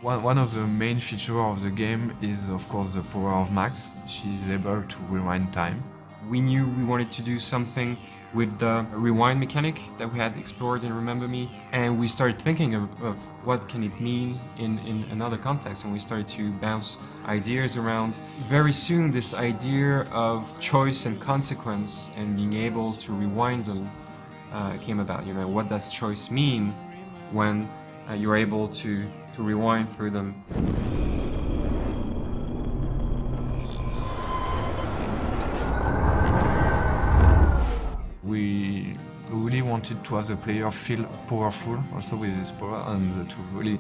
One of the main features of the game is, of course, the power of Max. She is able to rewind time. We knew we wanted to do something with the rewind mechanic that we had explored in Remember Me, and we started thinking of what can it mean in another context, and we started to bounce ideas around. Very soon this idea of choice and consequence and being able to rewind them came about. You know, what does choice mean when you're able to rewind through them? We really wanted to have the player feel powerful also with this power, and to really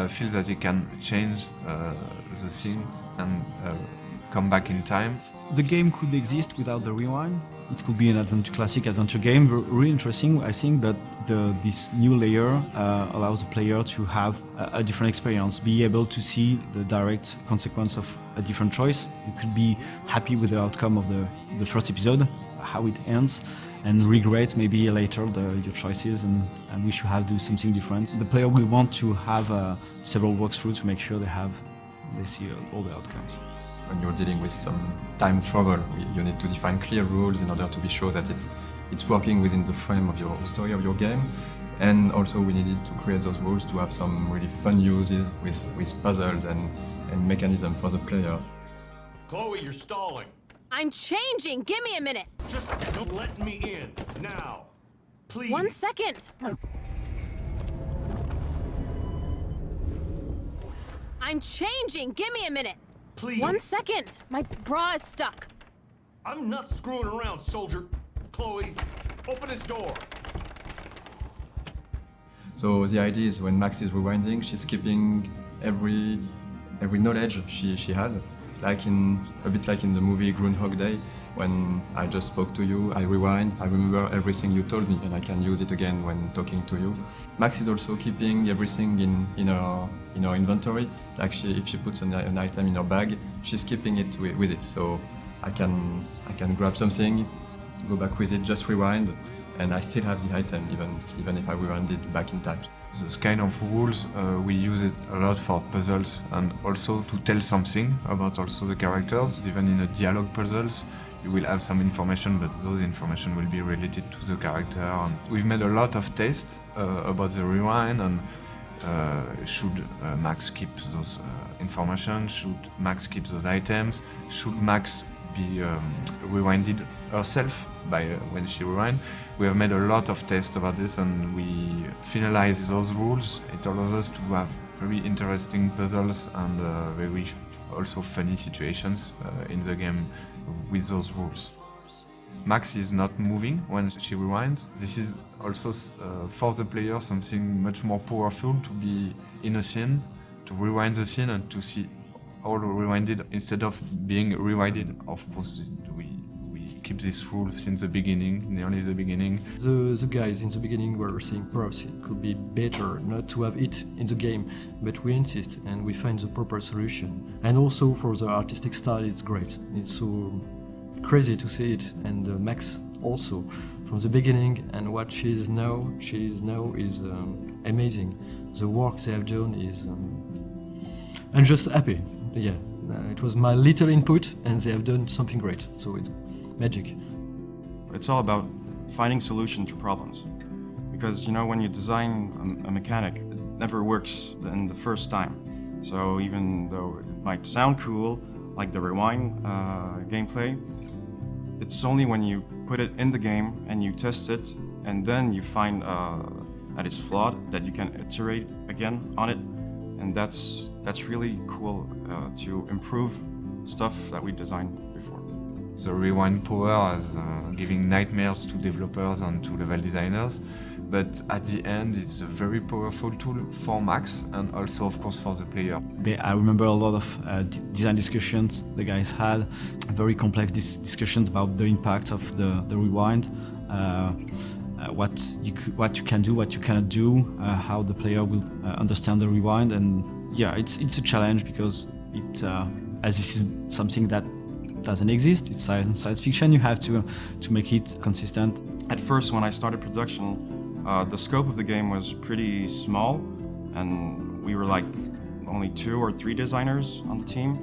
feel that he can change the things and come back in time. The game could exist without the rewind. It could be an classic adventure game, really interesting, I think, but this new layer allows the player to have a different experience, be able to see the direct consequence of a different choice. You could be happy with the outcome of the first episode, how it ends, and regret maybe later your choices and wish you had do something different. The player will want to have several walkthroughs to make sure they see all the outcomes. When you're dealing with some time travel, you need to define clear rules in order to be sure that it's working within the frame of your story of your game. And also we needed to create those rules to have some really fun uses with puzzles and mechanisms for the players. Chloe, you're stalling. I'm changing! Give me a minute! Just don't let me in, now. Please. 1 second! I'm changing! Give me a minute! Please. 1 second! My bra is stuck. I'm not screwing around, soldier. Chloe, open this door. So the idea is when Max is rewinding, she's keeping every knowledge she has. A bit like in the movie Groundhog Day, when I just spoke to you, I rewind, I remember everything you told me, and I can use it again when talking to you. Max is also keeping everything in her inventory. Like if she puts an item in her bag, she's keeping it with it. So I can grab something, go back with it, just rewind, and I still have the item even if I rewind it back in time. This kind of rules, we use it a lot for puzzles and also to tell something about also the characters. Even in a dialogue puzzles, you will have some information, but those information will be related to the character. And we've made a lot of tests about the rewind and should Max keep those information, should Max keep those items, should Max be rewinded herself by when she rewind. We have made a lot of tests about this and we finalized those rules. It allows us to have very interesting puzzles and very also funny situations in the game with those rules. Max is not moving when she rewinds. This is also for the player something much more powerful to be in a scene, to rewind the scene and to see all rewinded instead of being rewinded. Of course, we keep this rule since the beginning, nearly the beginning. The guys in the beginning were saying perhaps it could be better not to have it in the game, but we insist and we find the proper solution. And also for the artistic style, it's great. It's so crazy to see it, and Max also from the beginning, and what she is now is amazing. The work they have done is I'm just happy. Yeah, it was my little input and they have done something great, so it's magic. It's all about finding solutions to problems, because when you design a mechanic, it never works in the first time. So even though it might sound cool, like the rewind gameplay, it's only when you put it in the game and you test it and then you find that it's flawed that you can iterate again on it, and that's really cool to improve stuff that we designed before. The rewind power is giving nightmares to developers and to level designers, but at the end it's a very powerful tool for Max and also of course for the player. I remember a lot of design discussions the guys had, very complex discussions about the impact of the rewind, what you can do, what you cannot do, how the player will understand the rewind, and yeah, it's a challenge because as this is something that doesn't exist, it's science fiction, you have to make it consistent. At first, when I started production, the scope of the game was pretty small, and we were like only 2 or 3 designers on the team,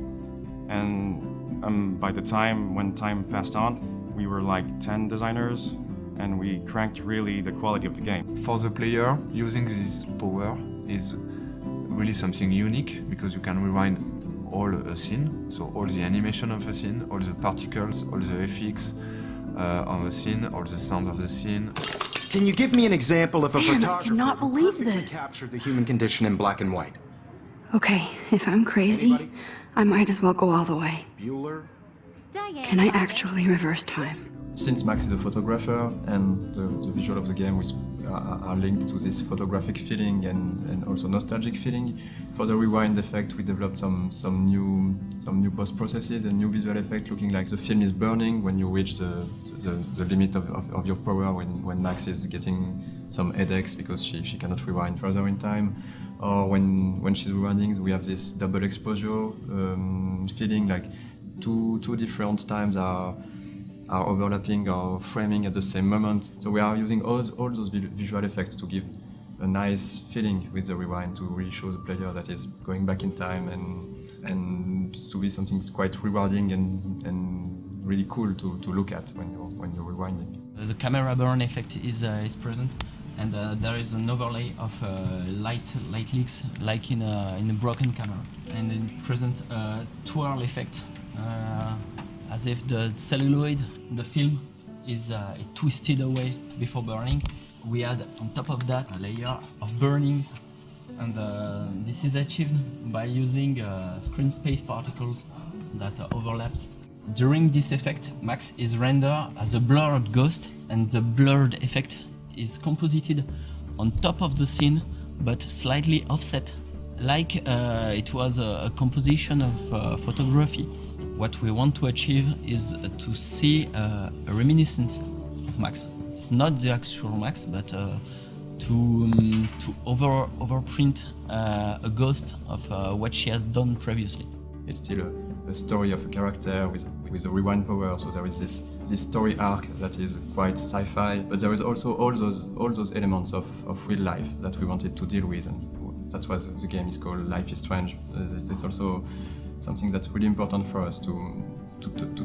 and by the time, when time passed on, we were like 10 designers, and we cranked really the quality of the game. For the player, using this power is really something unique because you can rewind all a scene, so all the animation of a scene, all the particles, all the effects of a scene, all the sound of the scene. Can you give me an example of a Man, I photographer cannot who believe perfectly this. captured the human condition in black and white? Okay, if I'm crazy, Anybody? I might as well go all the way. Bueller? Can I actually reverse time? Since Max is a photographer and the visual of the game are linked to this photographic feeling and also nostalgic feeling, for the rewind effect we developed some new post processes and new visual effect looking like the film is burning when you reach the limit of your power, when Max is getting some headaches because she cannot rewind further in time, or when she's rewinding we have this double exposure feeling like two different times are overlapping or framing at the same moment. So we are using all those visual effects to give a nice feeling with the rewind, to really show the player that is going back in time and to be something quite rewarding and really cool to look at when you're rewinding. The camera burn effect is present, and there is an overlay of light leaks like in a broken camera, and it presents a twirl effect. As if the celluloid, the film, is twisted away before burning. We add on top of that a layer of burning, and this is achieved by using screen space particles that overlaps. During this effect, Max is rendered as a blurred ghost, and the blurred effect is composited on top of the scene, but slightly offset, like it was a composition of photography. What we want to achieve is to see a reminiscence of Max. It's not the actual Max, but to overprint a ghost of what she has done previously. It's still a story of a character with a rewind power, so there is this story arc that is quite sci-fi, but there is also all those elements of real life that we wanted to deal with, and that's why the game is called Life is Strange. It's also something that's really important for us to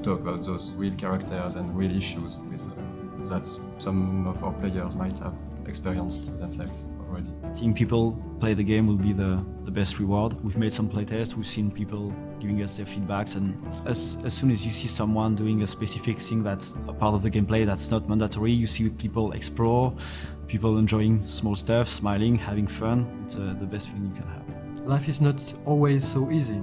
talk about those real characters and real issues with that some of our players might have experienced themselves already. Seeing people play the game will be the best reward. We've made some playtests, we've seen people giving us their feedbacks, and as soon as you see someone doing a specific thing that's a part of the gameplay that's not mandatory, you see people explore, people enjoying small stuff, smiling, having fun. It's the best feeling you can have. Life is not always so easy.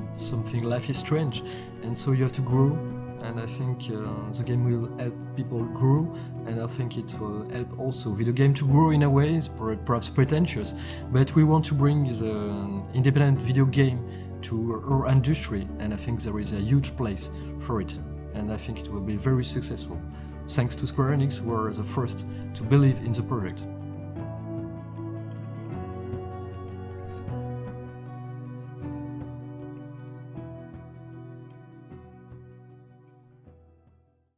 Life is strange, and so you have to grow. And I think the game will help people grow, and I think it will help also video game to grow in a way. It's perhaps pretentious, but we want to bring the independent video game to our industry, and I think there is a huge place for it, and I think it will be very successful. Thanks to Square Enix, who were the first to believe in the project.